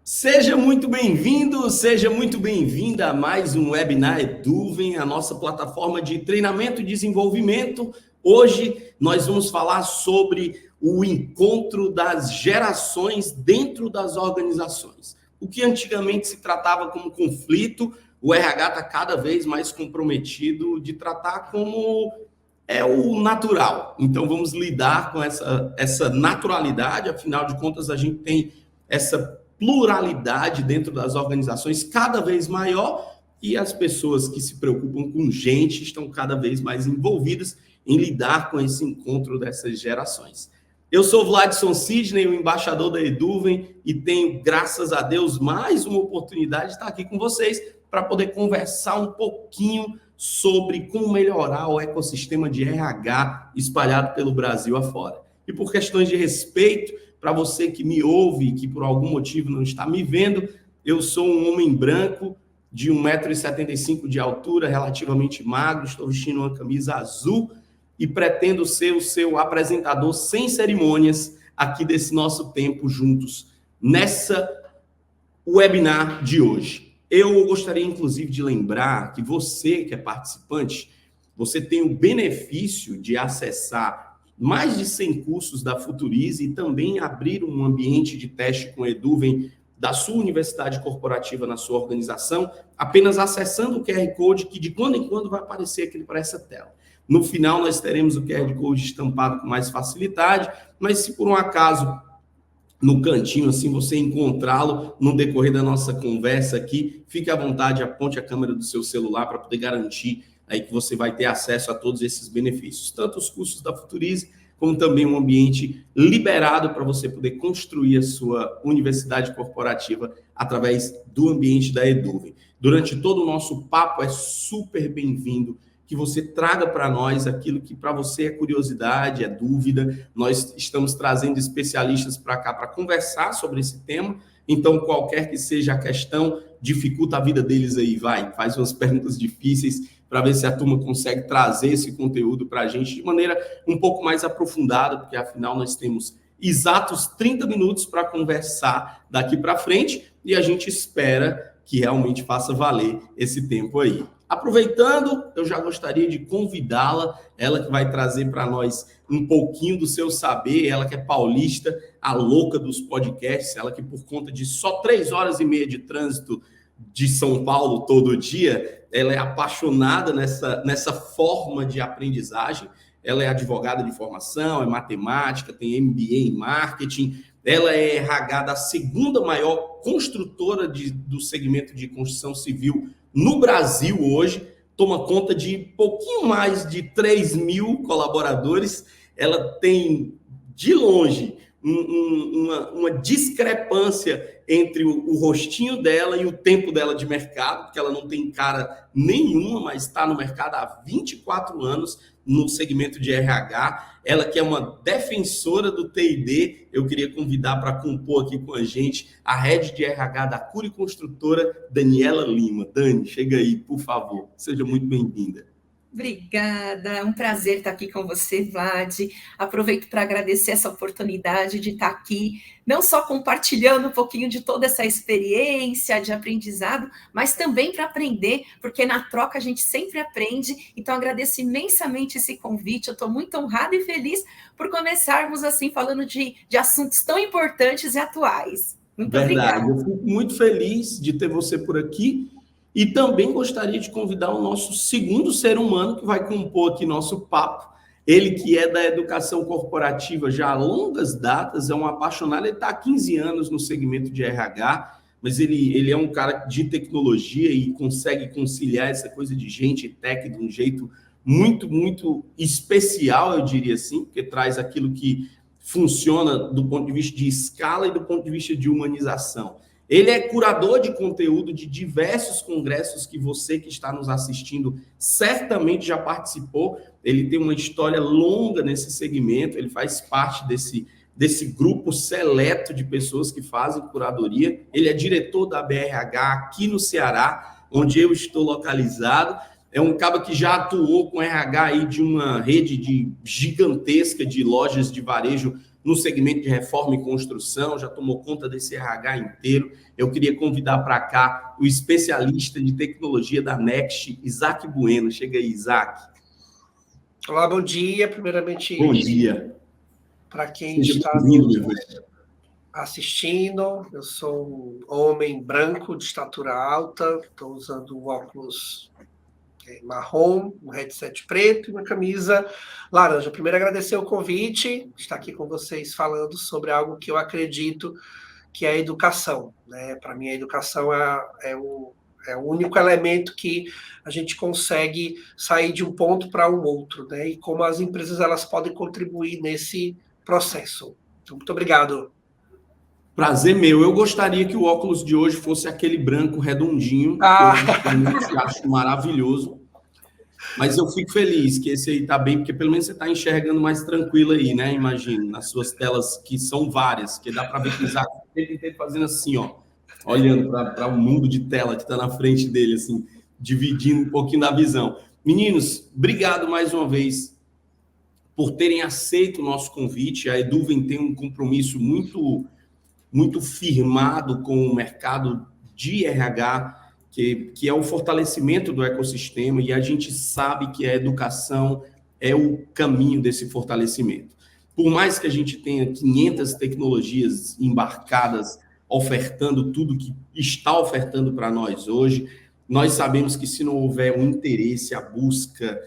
Seja muito bem-vindo, seja muito bem-vinda a mais um webinar Eduvem, a nossa plataforma de treinamento e desenvolvimento. Hoje nós vamos falar sobre o encontro das gerações dentro das organizações. O que antigamente se tratava como conflito, o RH está cada vez mais comprometido de tratar como o natural. Então vamos lidar com essa naturalidade, afinal de contas a gente tem essa pluralidade dentro das organizações cada vez maior e as pessoas que se preocupam com gente estão cada vez mais envolvidas em lidar com esse encontro dessas gerações. Eu sou Vladson Sidney, o embaixador da Eduvem, e tenho, graças a Deus, mais uma oportunidade de estar aqui com vocês para poder conversar um pouquinho sobre como melhorar o ecossistema de RH espalhado pelo Brasil afora. E por questões de respeito, para você que me ouve e que por algum motivo não está me vendo, eu sou um homem branco de 1,75 m de altura, relativamente magro, estou vestindo uma camisa azul e pretendo ser o seu apresentador sem cerimônias aqui desse nosso tempo juntos, nessa webinar de hoje. Eu gostaria, inclusive, de lembrar que você que é participante, você tem o benefício de acessar mais de 100 cursos da Futurize e também abrir um ambiente de teste com a Eduvem da sua universidade corporativa na sua organização, apenas acessando o QR Code que de quando em quando vai aparecer aqui para essa tela. No final, nós teremos o QR Code estampado com mais facilidade, mas se por um acaso no cantinho, assim, você encontrá-lo no decorrer da nossa conversa aqui, fique à vontade, aponte a câmera do seu celular para poder garantir aí que você vai ter acesso a todos esses benefícios, tanto os cursos da Futurize, como também um ambiente liberado para você poder construir a sua universidade corporativa através do ambiente da Eduvem. Durante todo o nosso papo, é super bem-vindo que você traga para nós aquilo que para você é curiosidade, é dúvida. Nós estamos trazendo especialistas para cá para conversar sobre esse tema, então qualquer que seja a questão, dificulta a vida deles aí, faz umas perguntas difíceis para ver se a turma consegue trazer esse conteúdo para a gente de maneira um pouco mais aprofundada, porque afinal nós temos exatos 30 minutos para conversar daqui para frente e a gente espera que realmente faça valer esse tempo aí. Aproveitando, eu já gostaria de convidá-la, ela que vai trazer para nós um pouquinho do seu saber, ela que é paulista, a louca dos podcasts, ela que por conta de só 3 horas e meia de trânsito de São Paulo todo dia, ela é apaixonada nessa forma de aprendizagem, ela é advogada de formação, é matemática, tem MBA em marketing, ela é RH da segunda maior construtora do segmento de construção civil no Brasil hoje, toma conta de pouquinho mais de 3 mil colaboradores, ela tem, de longe, uma discrepância entre o rostinho dela e o tempo dela de mercado, porque ela não tem cara nenhuma, mas está no mercado há 24 anos no segmento de RH. Ela que é uma defensora do TID, eu queria convidar para compor aqui com a gente a Head de RH da Cury Construtora, Daniela Lima. Dani, chega aí, por favor. Seja muito bem-vinda. Obrigada, é um prazer estar aqui com você, Vlad. Aproveito para agradecer essa oportunidade de estar aqui, não só compartilhando um pouquinho de toda essa experiência de aprendizado, mas também para aprender, porque na troca a gente sempre aprende. Então, agradeço imensamente esse convite. Eu estou muito honrada e feliz por começarmos assim, falando de assuntos tão importantes e atuais. Muito obrigada. Eu fico muito feliz de ter você por aqui. E também gostaria de convidar o nosso segundo ser humano que vai compor aqui nosso papo. Ele que é da educação corporativa já há longas datas, é um apaixonado, ele está há 15 anos no segmento de RH, mas ele é um cara de tecnologia e consegue conciliar essa coisa de gente e tech de um jeito muito, muito especial, eu diria assim, porque traz aquilo que funciona do ponto de vista de escala e do ponto de vista de humanização. Ele é curador de conteúdo de diversos congressos que você que está nos assistindo certamente já participou. Ele tem uma história longa nesse segmento, ele faz parte desse grupo seleto de pessoas que fazem curadoria. Ele é diretor da BRH aqui no Ceará, onde eu estou localizado. É um cara que já atuou com RH aí de uma rede gigantesca de lojas de varejo no segmento de reforma e construção, já tomou conta desse RH inteiro. Eu queria convidar para cá o especialista de tecnologia da Next, Isaac Bueno. Chega aí, Isaac. Olá, bom dia. Primeiramente, bom dia. Para quem está assistindo, eu sou um homem branco de estatura alta, estou usando um óculos marrom, um headset preto e uma camisa laranja. Primeiro, agradecer o convite, estar aqui com vocês falando sobre algo que eu acredito que é a educação, né? Para mim, a educação é o único elemento que a gente consegue sair de um ponto para o outro, né? E como as empresas elas podem contribuir nesse processo. Então, muito obrigado. Prazer meu. Eu gostaria que o óculos de hoje fosse aquele branco redondinho, que eu acho maravilhoso. Mas eu fico feliz que esse aí tá bem, porque pelo menos você está enxergando mais tranquilo aí, né? Imagino, nas suas telas, que são várias, que dá para ver que o Isaac o tempo inteiro fazendo assim, ó, olhando para o mundo de tela que está na frente dele, assim, dividindo um pouquinho da visão. Meninos, obrigado mais uma vez por terem aceito o nosso convite. A Eduven tem um compromisso muito firmado com o mercado de RH, que é o fortalecimento do ecossistema, e a gente sabe que a educação é o caminho desse fortalecimento. Por mais que a gente tenha 500 tecnologias embarcadas, ofertando tudo que está ofertando para nós hoje, nós sabemos que se não houver um interesse, a busca,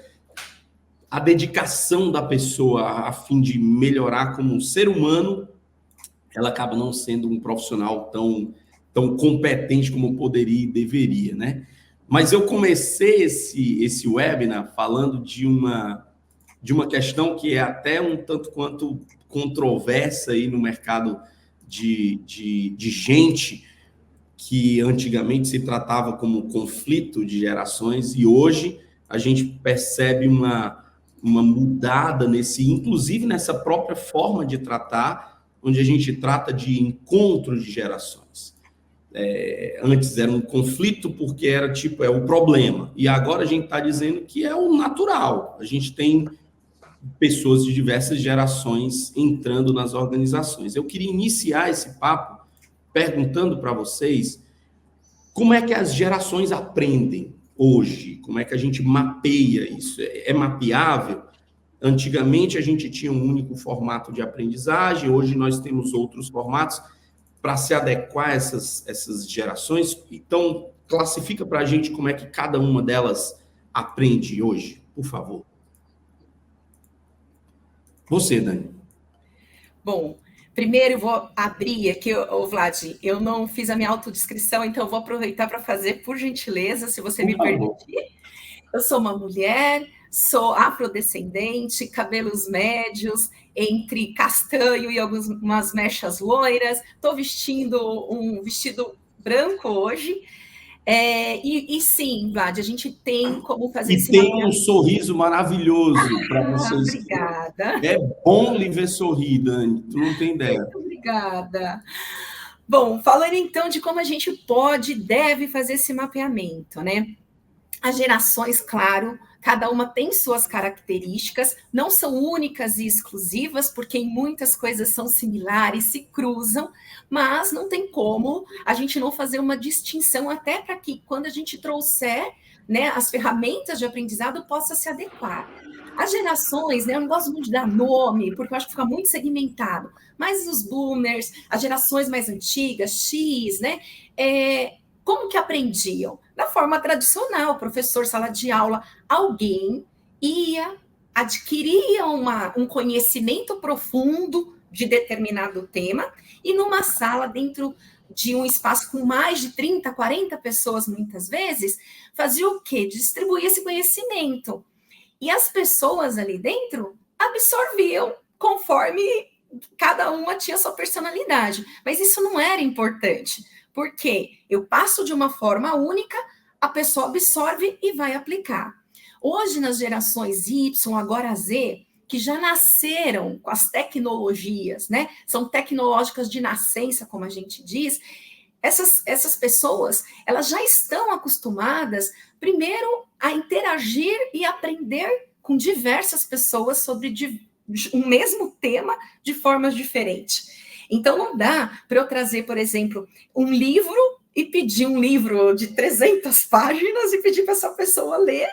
a dedicação da pessoa a fim de melhorar como um ser humano, ela acaba não sendo um profissional tão competente como poderia e deveria, né? Mas eu comecei esse webinar falando de uma questão que é até um tanto quanto controversa aí no mercado de gente, que antigamente se tratava como conflito de gerações, e hoje a gente percebe uma mudada inclusive nessa própria forma de tratar, onde a gente trata de encontro de gerações. Antes era um conflito porque era o problema, e agora a gente está dizendo que é o natural. A gente tem pessoas de diversas gerações entrando nas organizações. Eu queria iniciar esse papo perguntando para vocês como é que as gerações aprendem hoje, como é que a gente mapeia isso. É mapeável? Antigamente a gente tinha um único formato de aprendizagem, hoje nós temos outros formatos para se adequar a essas gerações. Então, classifica para a gente como é que cada uma delas aprende hoje, por favor. Você, Dani. Bom, primeiro eu vou abrir aqui, Vlad, eu não fiz a minha autodescrição, então eu vou aproveitar para fazer, por gentileza, se você me permitir. Eu sou uma mulher, sou afrodescendente, cabelos médios, entre castanho e algumas mechas loiras. Estou vestindo um vestido branco hoje. E sim, Vlad, a gente tem como fazer esse tem um sorriso maravilhoso para vocês. Obrigada. É bom lhe ver sorrir, Dani. Tu não tem ideia. Muito obrigada. Bom, falando então de como a gente pode e deve fazer esse mapeamento, né? As gerações, claro, cada uma tem suas características, não são únicas e exclusivas, porque em muitas coisas são similares, se cruzam, mas não tem como a gente não fazer uma distinção, até para que quando a gente trouxer, né, as ferramentas de aprendizado possa se adequar. As gerações, né, eu não gosto muito de dar nome, porque eu acho que fica muito segmentado, mas os boomers, as gerações mais antigas, X, né, como que aprendiam? Da forma tradicional, professor, sala de aula, alguém adquiria um conhecimento profundo de determinado tema, e numa sala, dentro de um espaço com mais de 30, 40 pessoas, muitas vezes, fazia o quê? Distribuía esse conhecimento. E as pessoas ali dentro absorviam conforme cada uma tinha sua personalidade. Mas isso não era importante, porque eu passo de uma forma única, a pessoa absorve e vai aplicar. Hoje, nas gerações Y, agora Z, que já nasceram com as tecnologias, né? São tecnológicas de nascença, como a gente diz, essas pessoas, elas já estão acostumadas, primeiro, a interagir e aprender com diversas pessoas sobre um mesmo tema de formas diferentes. Então, não dá para eu trazer, por exemplo, um livro e pedir um livro de 300 páginas e pedir para essa pessoa ler,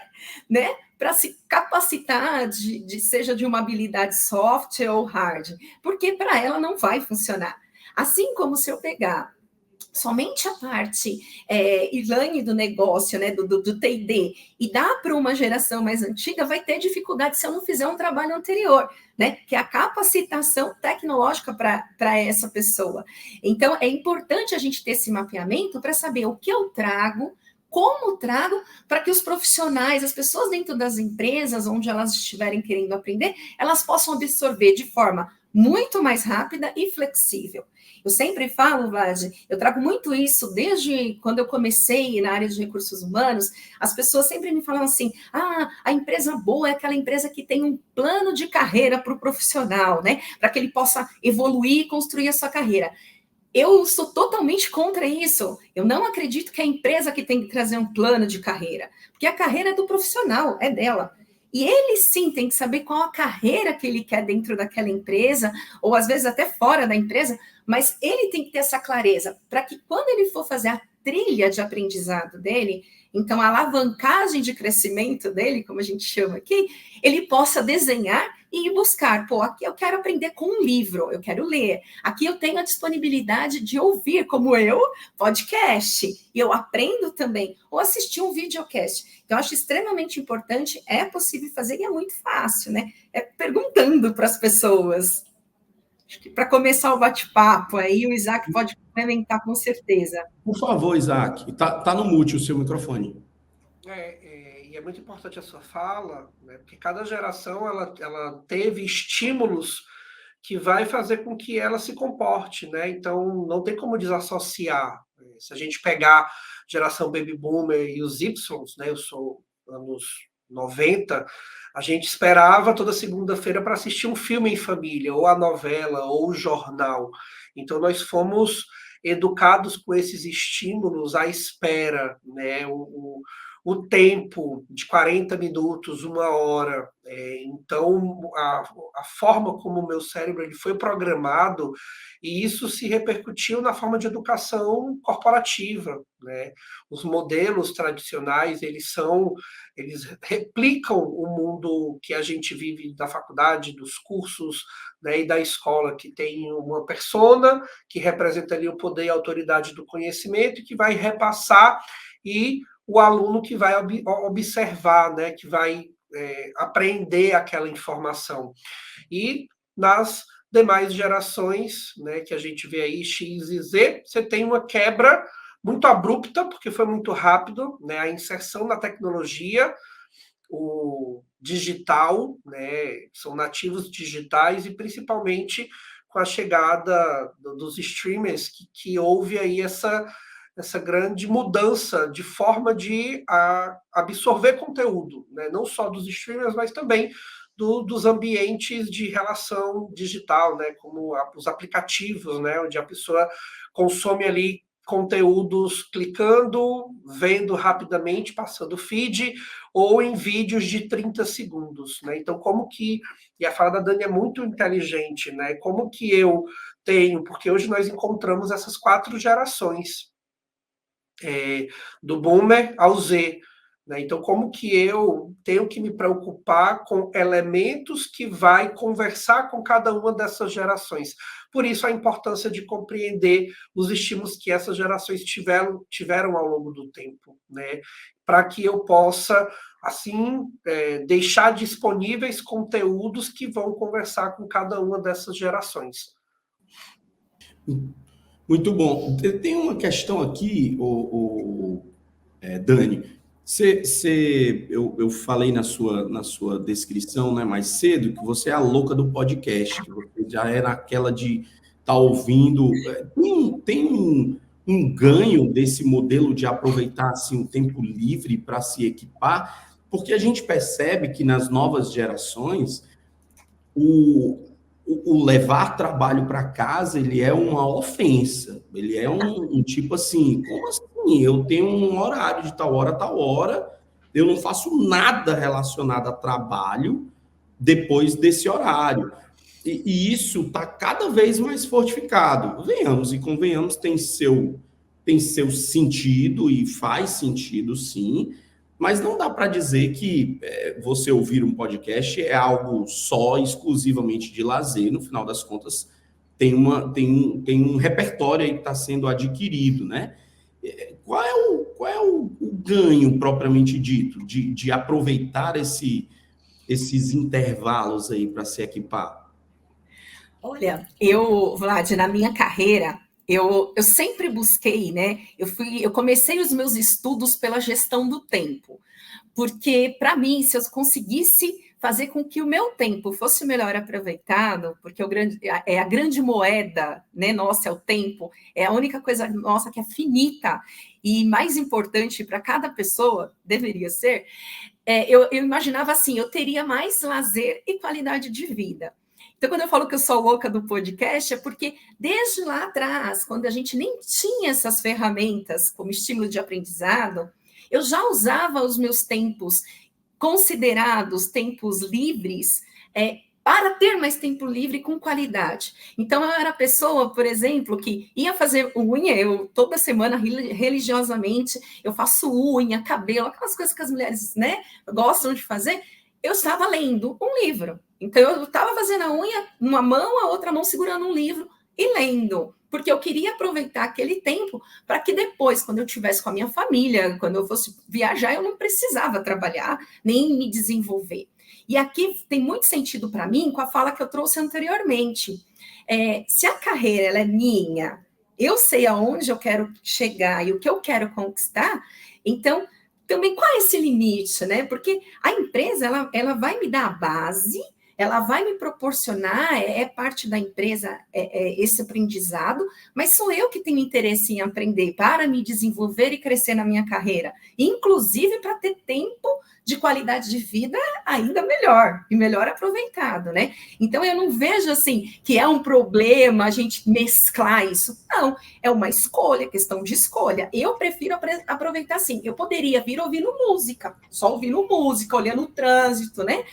né? Para se capacitar, seja de uma habilidade soft ou hard, porque para ela não vai funcionar. Assim como se eu pegar somente a parte e-learning do negócio, né, do T&D, e dá para uma geração mais antiga, vai ter dificuldade se eu não fizer um trabalho anterior, né, que é a capacitação tecnológica para essa pessoa. Então, é importante a gente ter esse mapeamento para saber o que eu trago, como trago, para que os profissionais, as pessoas dentro das empresas, onde elas estiverem querendo aprender, elas possam absorver de forma muito mais rápida e flexível. Eu sempre falo, Vlad, eu trago muito isso desde quando eu comecei na área de recursos humanos, as pessoas sempre me falam assim, a empresa boa é aquela empresa que tem um plano de carreira para o profissional, né? Para que ele possa evoluir e construir a sua carreira. Eu sou totalmente contra isso. Eu não acredito que é a empresa que tem que trazer um plano de carreira, porque a carreira é do profissional, é dela. E ele sim tem que saber qual a carreira que ele quer dentro daquela empresa, ou às vezes até fora da empresa, mas ele tem que ter essa clareza, para que quando ele for fazer a trilha de aprendizado dele, então a alavancagem de crescimento dele, como a gente chama aqui, ele possa desenhar e ir buscar, aqui eu quero aprender com um livro, eu quero ler, aqui eu tenho a disponibilidade de ouvir, como eu, podcast, e eu aprendo também, ou assistir um videocast. Então, eu acho extremamente importante, é possível fazer e é muito fácil, né? É perguntando para as pessoas. Acho que para começar o bate-papo, aí o Isaac pode complementar com certeza. Por favor, Isaac, tá no mute o seu microfone. E é muito importante a sua fala, né, porque cada geração ela teve estímulos que vai fazer com que ela se comporte, né? Então, não tem como desassociar. Se a gente pegar geração Baby Boomer e os Ys, né, eu sou anos 90, a gente esperava toda segunda-feira para assistir um filme em família, ou a novela, ou o jornal. Então, nós fomos educados com esses estímulos à espera, né? O tempo de 40 minutos, 1 hora. Então, a forma como o meu cérebro ele foi programado, e isso se repercutiu na forma de educação corporativa, né? Os modelos tradicionais, eles replicam o mundo que a gente vive da faculdade, dos cursos, né, e da escola, que tem uma persona que representa ali o poder e a autoridade do conhecimento, e que vai repassar, e o aluno que vai observar, né, que vai aprender aquela informação. E nas demais gerações, né, que a gente vê aí, X e Z, você tem uma quebra muito abrupta, porque foi muito rápido, né, a inserção na tecnologia, o digital, né, são nativos digitais, e principalmente com a chegada dos streamers, que houve aí essa grande mudança de forma de absorver conteúdo, né? Não só dos streamers, mas também dos ambientes de relação digital, né? Como os aplicativos, né? Onde a pessoa consome ali conteúdos clicando, vendo rapidamente, passando feed, ou em vídeos de 30 segundos, né? Então, e a fala da Dani é muito inteligente, né? Como que eu tenho, porque hoje nós encontramos essas 4 gerações, do Boomer ao Z, né? Então, como que eu tenho que me preocupar com elementos que vai conversar com cada uma dessas gerações? Por isso, a importância de compreender os estímulos que essas gerações tiveram ao longo do tempo, né? Para que eu possa, assim, deixar disponíveis conteúdos que vão conversar com cada uma dessas gerações. Muito bom. Tem uma questão aqui, Dani. Eu falei na sua descrição, né, mais cedo, que você é a louca do podcast, que você já era aquela de estar ouvindo. Tem um ganho desse modelo de aproveitar assim, o tempo livre para se equipar, porque a gente percebe que nas novas gerações o levar trabalho para casa, ele é uma ofensa. Ele é um tipo assim, como assim? Eu tenho um horário de tal hora, eu não faço nada relacionado a trabalho, depois desse horário. E isso está cada vez mais fortificado. Venhamos e convenhamos, tem seu sentido e faz sentido, sim, mas não dá para dizer que você ouvir um podcast é algo só, exclusivamente de lazer. No final das contas, tem um repertório aí que está sendo adquirido, né? Qual é o ganho, propriamente dito, de aproveitar esses intervalos aí para se equipar? Olha, Vlad, na minha carreira, eu sempre busquei, né? Eu comecei os meus estudos pela gestão do tempo, porque para mim, se eu conseguisse fazer com que o meu tempo fosse melhor aproveitado, porque a grande moeda, né, nossa, é o tempo, é a única coisa nossa que é finita e mais importante para cada pessoa, deveria ser, eu imaginava assim, eu teria mais lazer e qualidade de vida. Então, quando eu falo que eu sou louca do podcast, é porque desde lá atrás, quando a gente nem tinha essas ferramentas como estímulo de aprendizado, eu já usava os meus tempos considerados tempos livres para ter mais tempo livre com qualidade. Então, eu era a pessoa, por exemplo, que ia fazer unha, eu toda semana, religiosamente, eu faço unha, cabelo, aquelas coisas que as mulheres, né, gostam de fazer. Eu estava lendo um livro. Então, eu estava fazendo a unha, uma mão, a outra mão segurando um livro e lendo, porque eu queria aproveitar aquele tempo para que depois, quando eu estivesse com a minha família, quando eu fosse viajar, eu não precisava trabalhar, nem me desenvolver. E aqui tem muito sentido para mim com a fala que eu trouxe anteriormente. Se a carreira ela é minha, eu sei aonde eu quero chegar e o que eu quero conquistar, então, também qual é esse limite, né? Porque a empresa, ela vai me dar a base, ela vai me proporcionar, parte da empresa esse aprendizado, mas sou eu que tenho interesse em aprender para me desenvolver e crescer na minha carreira, inclusive para ter tempo de qualidade de vida ainda melhor, e melhor aproveitado, né? Então, eu não vejo, assim, que é um problema a gente mesclar isso. Não, é uma escolha, questão de escolha. Eu prefiro aproveitar assim. Eu poderia vir ouvindo música, só ouvindo música, olhando o trânsito, né?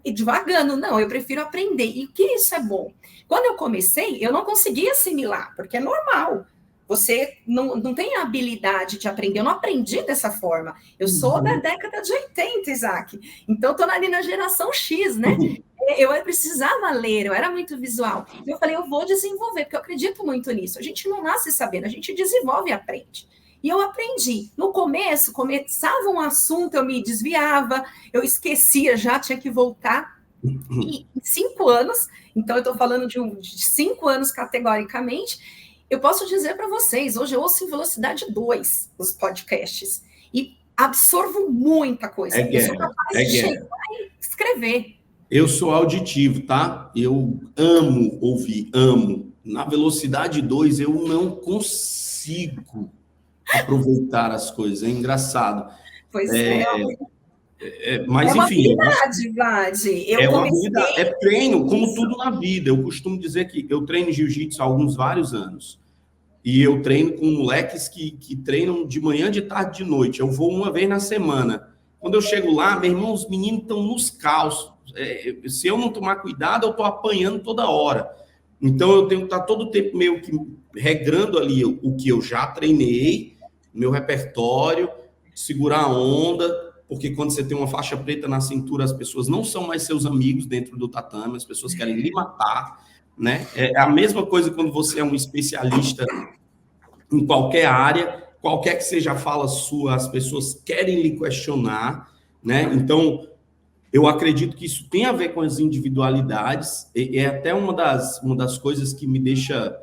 E devagando, não, eu prefiro aprender. E o que isso é bom? Quando eu comecei, eu não conseguia assimilar, porque é normal. Você não tem a habilidade de aprender. Eu não aprendi dessa forma. Eu sou da década de 80, Isaac. Então, estou ali na geração X, né? Eu precisava ler, eu era muito visual. Eu falei, eu vou desenvolver, porque eu acredito muito nisso. A gente não nasce sabendo, a gente desenvolve e aprende. E eu aprendi. No começo, começava um assunto, eu me desviava, eu esquecia já, tinha que voltar. E em 5 anos, então eu estou falando de 5 anos categoricamente, eu posso dizer para vocês, hoje eu ouço em velocidade 2 os podcasts e absorvo muita coisa. Eu sou capaz de chegar e escrever. Eu sou auditivo, tá? Eu amo ouvir, amo. Na velocidade 2 eu não consigo aproveitar as coisas, é engraçado. Pois mas, uma enfim, habilidade, Vlad. Uma habilidade, é treino, como tudo na vida. Eu costumo dizer que eu treino jiu-jitsu há vários anos. E eu treino com moleques que treinam de manhã, de tarde, de noite. Eu vou uma vez na semana. Quando eu chego lá, meu irmão, os meninos estão nos calços. Se eu não tomar cuidado, eu estou apanhando toda hora. Então, eu tenho que estar todo o tempo meio que regrando ali o que eu já treinei, meu repertório, segurar a onda, porque quando você tem uma faixa preta na cintura, as pessoas não são mais seus amigos dentro do tatame, as pessoas querem lhe matar, né? É a mesma coisa quando você é um especialista em qualquer área, qualquer que seja a fala sua, as pessoas querem lhe questionar, né? Então, eu acredito que isso tem a ver com as individualidades, e é até uma das coisas que me deixa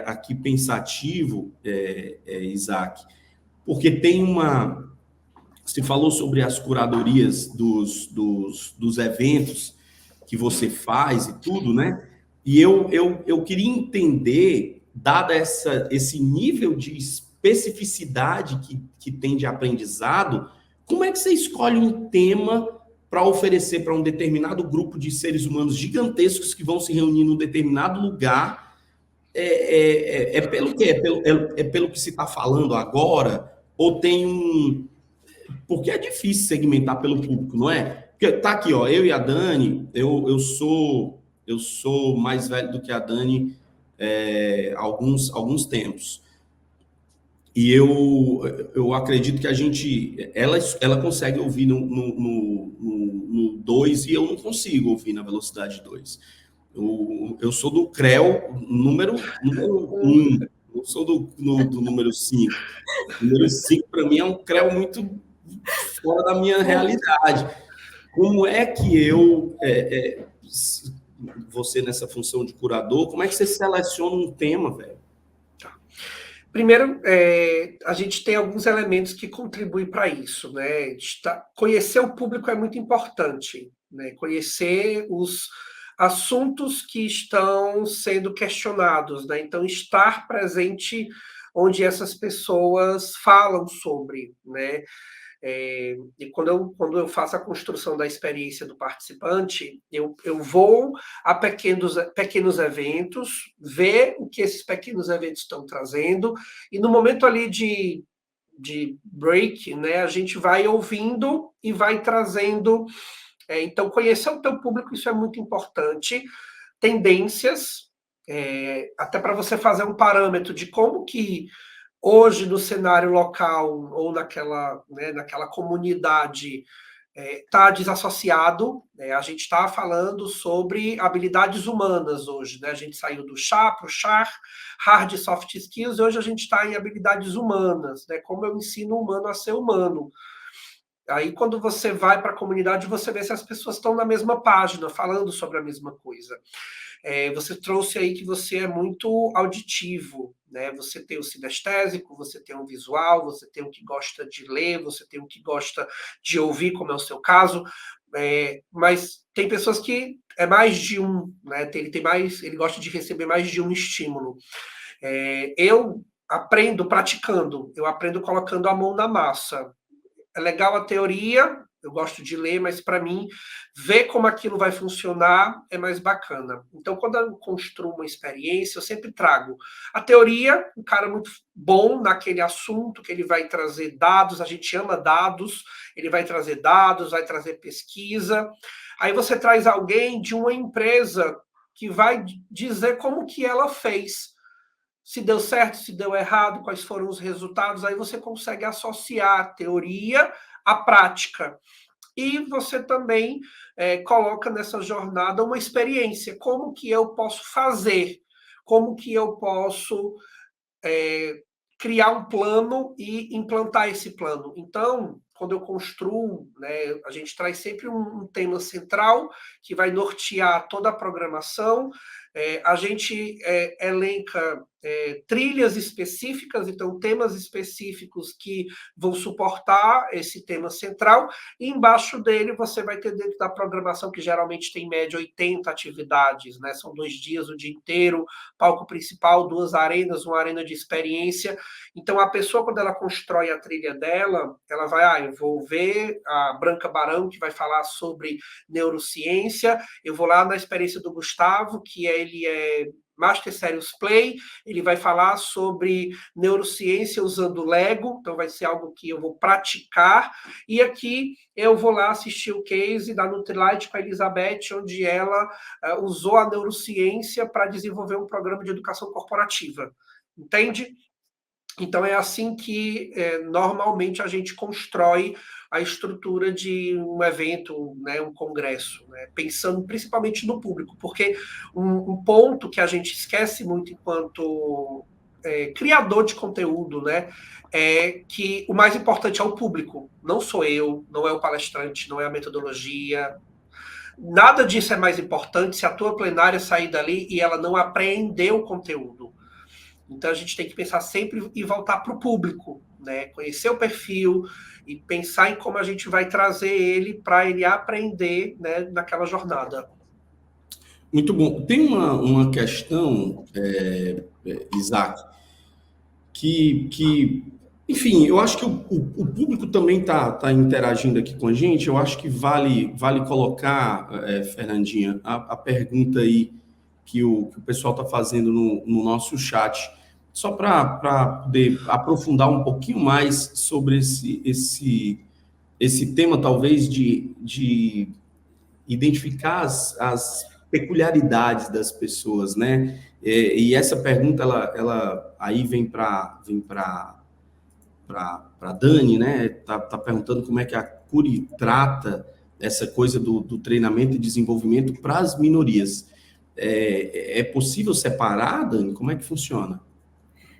aqui pensativo, Isaac, porque tem você falou sobre as curadorias dos eventos que você faz e tudo, né? E eu queria entender, dado esse nível de especificidade que tem de aprendizado, como é que você escolhe um tema para oferecer para um determinado grupo de seres humanos gigantescos que vão se reunir num determinado lugar? Pelo quê? Pelo que se está falando agora? Ou tem porque é difícil segmentar pelo público, não é? Porque tá aqui, ó, eu e a Dani, eu sou mais velho do que a Dani alguns tempos. E eu acredito que ela consegue ouvir no 2 e eu não consigo ouvir na velocidade 2. Eu sou do CREO número 1, eu sou do número 5. O número 5, para mim, é um CREO muito fora da minha realidade. Como é que você nessa função de curador, como é que você seleciona um tema, velho? Primeiro, a gente tem alguns elementos que contribuem para isso, né? Conhecer o público é muito importante, né? Conhecer os assuntos que estão sendo questionados, né? Então, estar presente onde essas pessoas falam sobre, né? E quando eu faço a construção da experiência do participante, eu vou a pequenos eventos, ver o que esses pequenos eventos estão trazendo, e no momento ali de break, né, a gente vai ouvindo e vai trazendo. Então, conhecer o teu público, isso é muito importante. Tendências, até para você fazer um parâmetro de como que hoje, no cenário local ou naquela comunidade, está desassociado. A gente está falando sobre habilidades humanas hoje. Né? A gente saiu do chá para o char, hard e soft skills, e hoje a gente está em habilidades humanas. Né? Como eu ensino o humano a ser humano. Aí, quando você vai para a comunidade, você vê se as pessoas estão na mesma página, falando sobre a mesma coisa. Você trouxe aí que você é muito auditivo, né? Você tem o sinestésico, você tem o visual, você tem o que gosta de ler, você tem o que gosta de ouvir, como é o seu caso, mas tem pessoas que é mais de um, né? Ele gosta de receber mais de um estímulo. Eu aprendo praticando, eu aprendo colocando a mão na massa. É legal a teoria, eu gosto de ler, mas para mim, ver como aquilo vai funcionar é mais bacana. Então, quando eu construo uma experiência, eu sempre trago a teoria, um cara muito bom naquele assunto, que ele vai trazer dados, a gente ama dados, ele vai trazer dados, vai trazer pesquisa. Aí você traz alguém de uma empresa que vai dizer como que ela fez. Se deu certo, se deu errado, quais foram os resultados, aí você consegue associar a teoria à prática. E você também coloca nessa jornada uma experiência. Como que eu posso fazer? Como que eu posso criar um plano e implantar esse plano? Então, quando eu construo, né, a gente traz sempre um tema central que vai nortear toda a programação. A gente elenca trilhas específicas, então temas específicos que vão suportar esse tema central, e embaixo dele você vai ter dentro da programação, que geralmente tem em média 80 atividades, né? São 2 dias, o dia inteiro, palco principal, 2 arenas, uma arena de experiência. Então a pessoa, quando ela constrói a trilha dela, ela vai, eu vou ver a Branca Barão, que vai falar sobre neurociência, eu vou lá na experiência do Gustavo, que ele é Master Serious Play, ele vai falar sobre neurociência usando Lego, então vai ser algo que eu vou praticar, e aqui eu vou lá assistir o case da Nutrilite com a Elizabeth, onde ela usou a neurociência para desenvolver um programa de educação corporativa, entende? Então é assim que normalmente a gente constrói a estrutura de um evento, né, um congresso, né, pensando principalmente no público, porque um ponto que a gente esquece muito enquanto criador de conteúdo, né, é que o mais importante é o público, não sou eu, não é o palestrante, não é a metodologia. Nada disso é mais importante se a tua plenária sair dali e ela não apreendeu o conteúdo. Então, a gente tem que pensar sempre e voltar para o público, né? Conhecer o perfil e pensar em como a gente vai trazer ele para ele aprender, né, naquela jornada. Muito bom. Tem uma questão, Isaac, que, enfim, eu acho que o público também está interagindo aqui com a gente. Eu acho que vale colocar, Fernandinha, a pergunta aí que o pessoal está fazendo no nosso chat, só para poder aprofundar um pouquinho mais sobre esse tema, talvez, de identificar as peculiaridades das pessoas, né? E essa pergunta, ela aí vem para Dani, né? Tá perguntando como é que a Curi trata essa coisa do treinamento e desenvolvimento para as minorias. É possível separar, Dani? Como é que funciona?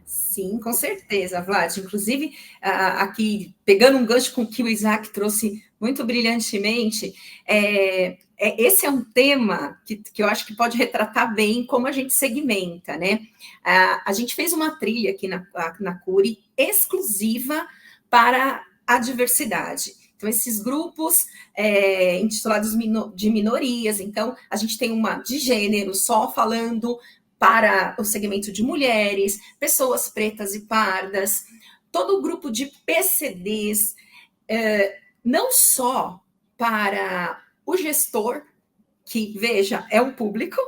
Sim, com certeza, Vlad. Inclusive, aqui, pegando um gancho com o que o Isaac trouxe muito brilhantemente, esse é um tema que eu acho que pode retratar bem como a gente segmenta, né? A gente fez uma trilha aqui na Curi exclusiva para a diversidade. Então, esses grupos intitulados de minorias, então, a gente tem uma de gênero, só falando para o segmento de mulheres, pessoas pretas e pardas, todo o grupo de PCDs, não só para o gestor, que, veja, é um público,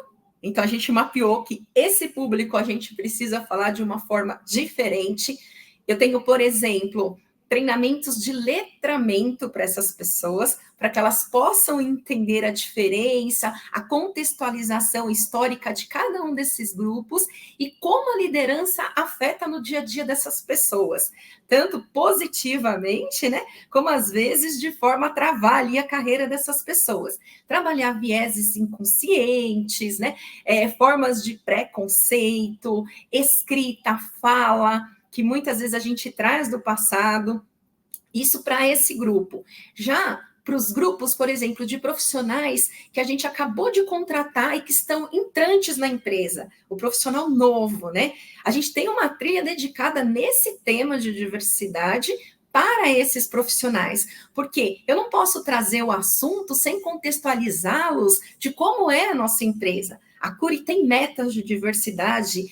então a gente mapeou que esse público a gente precisa falar de uma forma diferente. Eu tenho, por exemplo, treinamentos de letramento para essas pessoas, para que elas possam entender a diferença, a contextualização histórica de cada um desses grupos e como a liderança afeta no dia a dia dessas pessoas, tanto positivamente, né, como às vezes de forma a travar ali a carreira dessas pessoas. Trabalhar vieses inconscientes, né, formas de preconceito, escrita, fala, que muitas vezes a gente traz do passado, isso para esse grupo. Já para os grupos, por exemplo, de profissionais que a gente acabou de contratar e que estão entrantes na empresa, o profissional novo, né? A gente tem uma trilha dedicada nesse tema de diversidade para esses profissionais, porque eu não posso trazer o assunto sem contextualizá-los de como é a nossa empresa. A Curi tem metas de diversidade,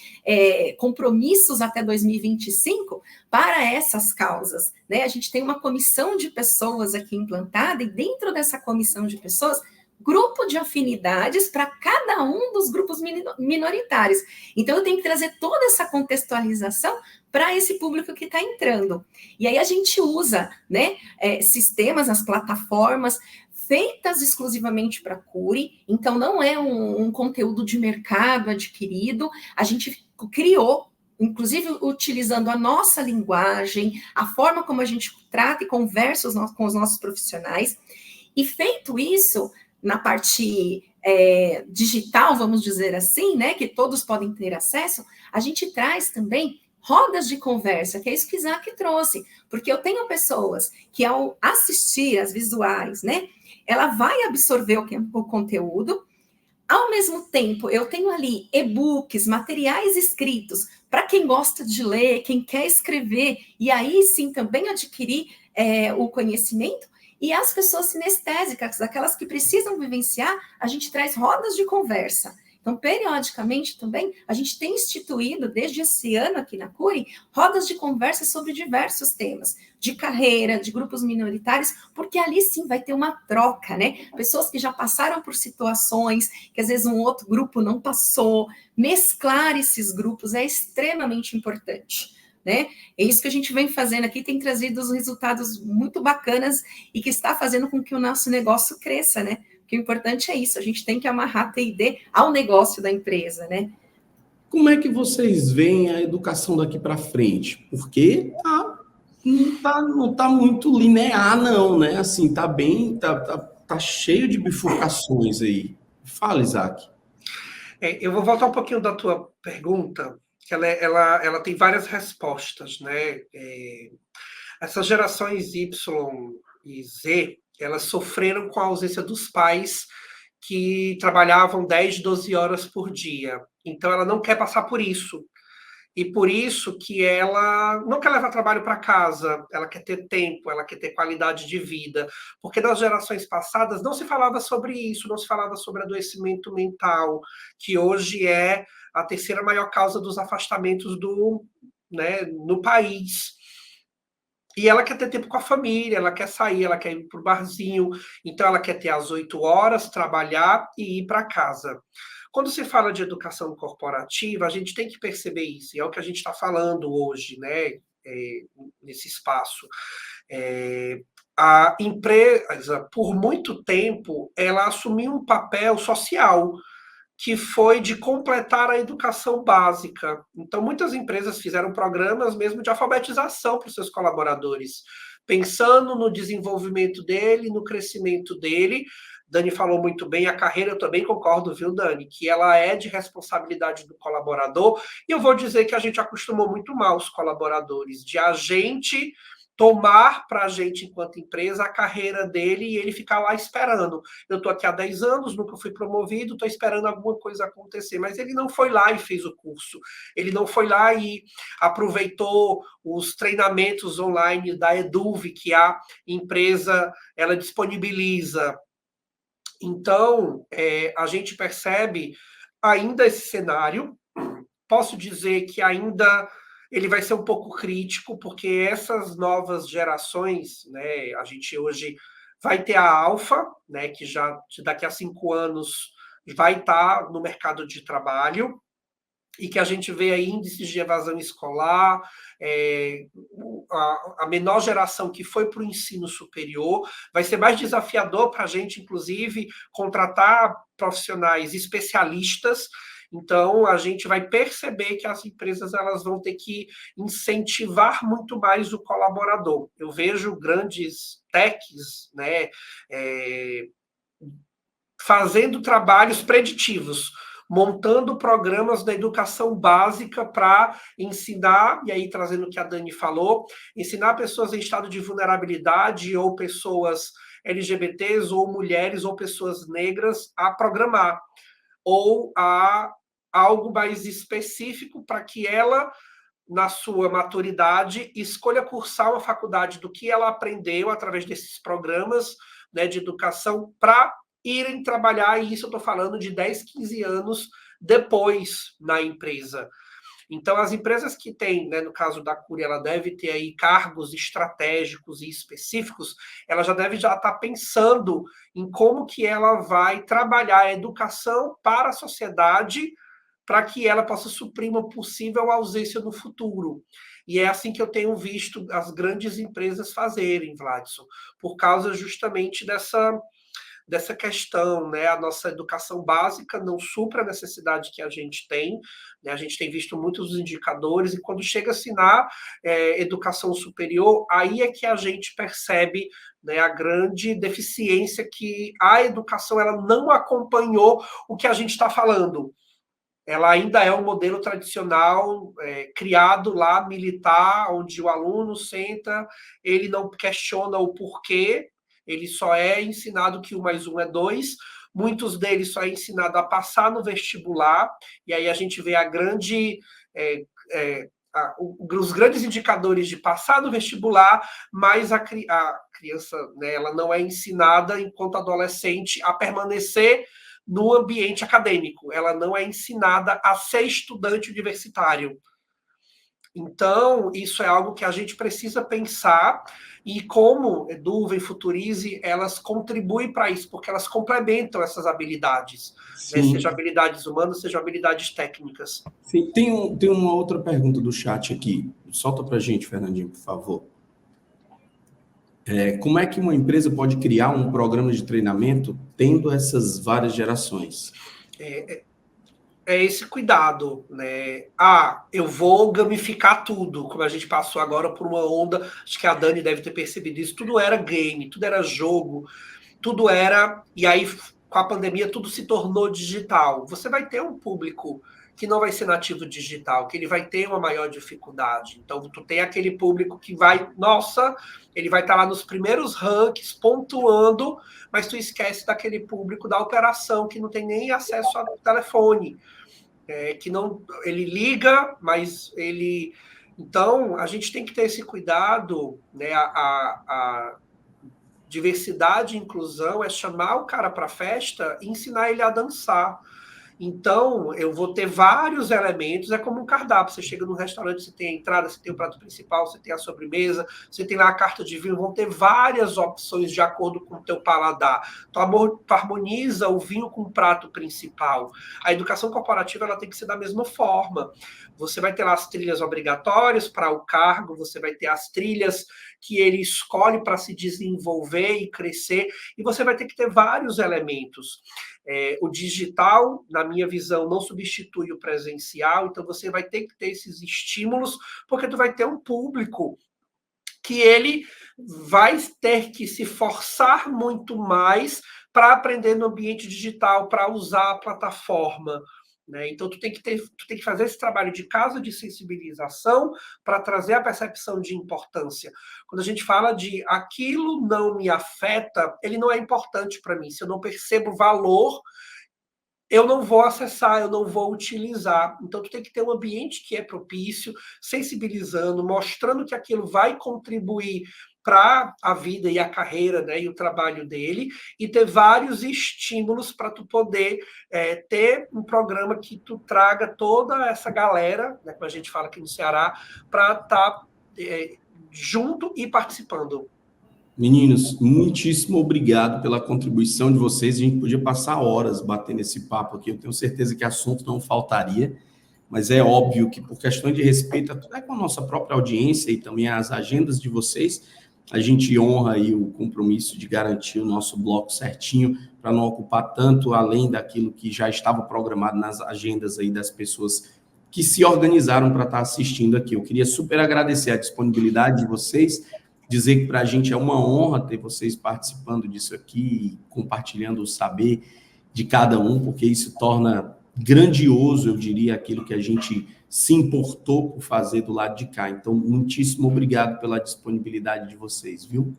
compromissos até 2025 para essas causas, né? A gente tem uma comissão de pessoas aqui implantada e dentro dessa comissão de pessoas, grupo de afinidades para cada um dos grupos minoritários. Então, eu tenho que trazer toda essa contextualização para esse público que está entrando. E aí a gente usa, né, sistemas, as plataformas feitas exclusivamente para Curi, então não é um conteúdo de mercado adquirido, a gente criou, inclusive utilizando a nossa linguagem, a forma como a gente trata e conversa com os nossos profissionais, e feito isso, na parte digital, vamos dizer assim, né, que todos podem ter acesso, a gente traz também rodas de conversa, que é isso que o Isaac trouxe, porque eu tenho pessoas que ao assistir as visuais, né, ela vai absorver o conteúdo, ao mesmo tempo eu tenho ali e-books, materiais escritos, para quem gosta de ler, quem quer escrever, e aí sim também adquirir o conhecimento, e as pessoas sinestésicas, aquelas que precisam vivenciar, a gente traz rodas de conversa. Então, periodicamente também, a gente tem instituído, desde esse ano aqui na Curi, rodas de conversa sobre diversos temas, de carreira, de grupos minoritários, porque ali sim vai ter uma troca, né? Pessoas que já passaram por situações que às vezes um outro grupo não passou, mesclar esses grupos é extremamente importante, né? É isso que a gente vem fazendo aqui, tem trazido os resultados muito bacanas e que está fazendo com que o nosso negócio cresça, né? Porque o importante é isso, a gente tem que amarrar a TID ao negócio da empresa, né? Como é que vocês veem a educação daqui para frente? Porque não tá muito linear, não, né? Assim, tá cheio de bifurcações aí. Fala, Isaac. Eu vou voltar um pouquinho da tua pergunta, que ela tem várias respostas, né? Essas gerações Y e Z, elas sofreram com a ausência dos pais que trabalhavam 10, 12 horas por dia. Então, ela não quer passar por isso. E por isso que ela não quer levar trabalho para casa, ela quer ter tempo, ela quer ter qualidade de vida. Porque nas gerações passadas não se falava sobre isso, não se falava sobre adoecimento mental, que hoje é a terceira maior causa dos afastamentos no país. E ela quer ter tempo com a família, ela quer sair, ela quer ir para o barzinho, então ela quer ter as 8 horas, trabalhar e ir para casa. Quando se fala de educação corporativa, a gente tem que perceber isso, e é o que a gente está falando hoje, né, nesse espaço. a empresa, por muito tempo, ela assumiu um papel social, que foi de completar a educação básica. Então, muitas empresas fizeram programas mesmo de alfabetização para os seus colaboradores, pensando no desenvolvimento dele, no crescimento dele. Dani falou muito bem, a carreira, eu também concordo, viu, Dani, que ela é de responsabilidade do colaborador, e eu vou dizer que a gente acostumou muito mal os colaboradores, de a gente tomar para a gente, enquanto empresa, a carreira dele e ele ficar lá esperando. Eu estou aqui há 10 anos, nunca fui promovido, estou esperando alguma coisa acontecer. Mas ele não foi lá e fez o curso. Ele não foi lá e aproveitou os treinamentos online da Eduve, que a empresa ela disponibiliza. Então, a gente percebe ainda esse cenário. Posso dizer que ainda ele vai ser um pouco crítico, porque essas novas gerações, né, a gente hoje vai ter a Alfa, né, que já daqui a 5 anos vai estar no mercado de trabalho, e que a gente vê aí índices de evasão escolar, a menor geração que foi para o ensino superior, vai ser mais desafiador para a gente, inclusive, contratar profissionais especialistas. Então, a gente vai perceber que as empresas elas vão ter que incentivar muito mais o colaborador. Eu vejo grandes techs, né, fazendo trabalhos preditivos, montando programas da educação básica para ensinar, e aí trazendo o que a Dani falou, ensinar pessoas em estado de vulnerabilidade ou pessoas LGBTs ou mulheres ou pessoas negras a programar, ou a algo mais específico para que ela, na sua maturidade, escolha cursar uma faculdade do que ela aprendeu através desses programas, né, de educação para irem trabalhar, e isso eu estou falando de 10, 15 anos depois na empresa. Então, as empresas que têm, né, no caso da Cury, ela deve ter aí cargos estratégicos e específicos, ela já deve estar pensando em como que ela vai trabalhar a educação para a sociedade, para que ela possa suprir uma possível ausência no futuro. E é assim que eu tenho visto as grandes empresas fazerem, Vladson, por causa justamente dessa questão, né? A nossa educação básica não supra a necessidade que a gente tem, né? A gente tem visto muitos indicadores, e quando chega-se na educação superior, aí é que a gente percebe, né, a grande deficiência que a educação ela não acompanhou o que a gente está falando. Ela ainda é um modelo tradicional, criado lá, militar, onde o aluno senta, ele não questiona o porquê, ele só é ensinado que 1 mais 1 é 2, muitos deles só é ensinado a passar no vestibular, e aí a gente vê os grandes indicadores de passar no vestibular, mas a criança, né, ela não é ensinada, enquanto adolescente, a permanecer no ambiente acadêmico. Ela não é ensinada a ser estudante universitário. Então, isso é algo que a gente precisa pensar, e como Eduve e Futurize, elas contribuem para isso, porque elas complementam essas habilidades, né? Sejam habilidades humanas, sejam habilidades técnicas. Sim. Tem uma outra pergunta do chat aqui. Solta para a gente, Fernandinho, por favor. Como é que uma empresa pode criar um programa de treinamento tendo essas várias gerações? É esse cuidado, né? Eu vou gamificar tudo, como a gente passou agora por uma onda, acho que a Dani deve ter percebido isso, tudo era game, tudo era jogo, tudo era... E aí, com a pandemia, tudo se tornou digital. Você vai ter um público que não vai ser nativo digital, que ele vai ter uma maior dificuldade. Então, tu tem aquele público que vai... Nossa, ele vai estar lá nos primeiros rankings, pontuando, mas tu esquece daquele público da operação, que não tem nem acesso ao telefone. Que não, ele liga, mas ele... Então, a gente tem que ter esse cuidado, né? A diversidade e inclusão é chamar o cara para a festa e ensinar ele a dançar. Então, eu vou ter vários elementos, é como um cardápio. Você chega num restaurante, você tem a entrada, você tem o prato principal, você tem a sobremesa, você tem lá a carta de vinho, vão ter várias opções de acordo com o teu paladar. Tu harmoniza o vinho com o prato principal. A educação corporativa ela tem que ser da mesma forma. Você vai ter lá as trilhas obrigatórias para o cargo, você vai ter as trilhas que ele escolhe para se desenvolver e crescer, e você vai ter que ter vários elementos. O digital, na minha visão, não substitui o presencial, então você vai ter que ter esses estímulos, porque tu vai ter um público que ele vai ter que se forçar muito mais para aprender no ambiente digital, para usar a plataforma. Né? Então, tu tem que fazer esse trabalho de casa de sensibilização para trazer a percepção de importância. Quando a gente fala de aquilo não me afeta, ele não é importante para mim. Se eu não percebo valor, eu não vou acessar, eu não vou utilizar. Então, tu tem que ter um ambiente que é propício, sensibilizando, mostrando que aquilo vai contribuir para a vida e a carreira, né, e o trabalho dele, e ter vários estímulos para tu poder ter um programa que tu traga toda essa galera, né, como a gente fala aqui no Ceará, para estar junto e participando. Meninos, muitíssimo obrigado pela contribuição de vocês. A gente podia passar horas batendo esse papo aqui. Eu tenho certeza que assunto não faltaria, mas é óbvio que, por questão de respeito até com a nossa própria audiência e também as agendas de vocês, a gente honra aí o compromisso de garantir o nosso bloco certinho para não ocupar tanto além daquilo que já estava programado nas agendas aí das pessoas que se organizaram para estar assistindo aqui. Eu queria super agradecer a disponibilidade de vocês, dizer que para a gente é uma honra ter vocês participando disso aqui, compartilhando o saber de cada um, porque isso torna grandioso, eu diria, aquilo que a gente se importou por fazer do lado de cá. Então, muitíssimo obrigado pela disponibilidade de vocês, viu?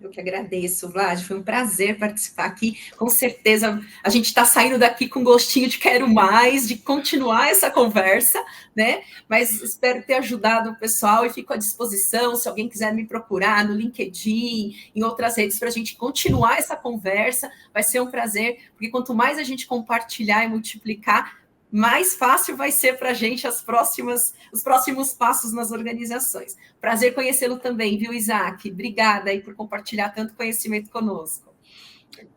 Eu que agradeço, Vlad, foi um prazer participar aqui. Com certeza a gente está saindo daqui com gostinho de quero mais, de continuar essa conversa, né? Mas espero ter ajudado o pessoal e fico à disposição, se alguém quiser me procurar no LinkedIn, em outras redes, para a gente continuar essa conversa, vai ser um prazer, porque quanto mais a gente compartilhar e multiplicar, mais fácil vai ser para a gente os próximos passos nas organizações. Prazer conhecê-lo também, viu, Isaac? Obrigada aí por compartilhar tanto conhecimento conosco.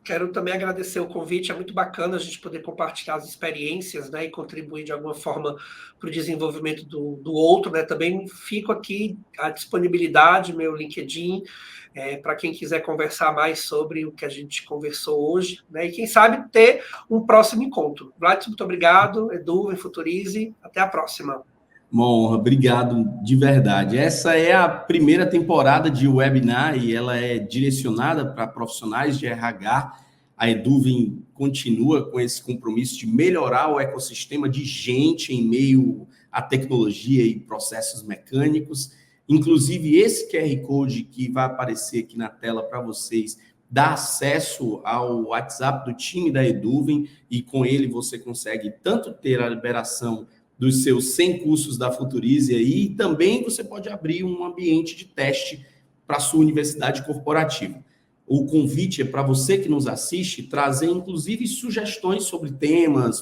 Quero também agradecer o convite, é muito bacana a gente poder compartilhar as experiências, né, e contribuir de alguma forma para o desenvolvimento do outro, né? Também fico aqui à disponibilidade, meu LinkedIn, para quem quiser conversar mais sobre o que a gente conversou hoje, né? E quem sabe ter um próximo encontro. Vlad, muito obrigado, Edu, Futurize, até a próxima. Uma honra, obrigado de verdade. Essa é a primeira temporada de webinar e ela é direcionada para profissionais de RH. A Eduvem continua com esse compromisso de melhorar o ecossistema de gente em meio à tecnologia e processos mecânicos. Inclusive, esse QR Code que vai aparecer aqui na tela para vocês dá acesso ao WhatsApp do time da Eduvem e com ele você consegue tanto ter a liberação dos seus 100 cursos da Futurize aí, e também você pode abrir um ambiente de teste para a sua universidade corporativa. O convite é para você que nos assiste trazer, inclusive, sugestões sobre temas,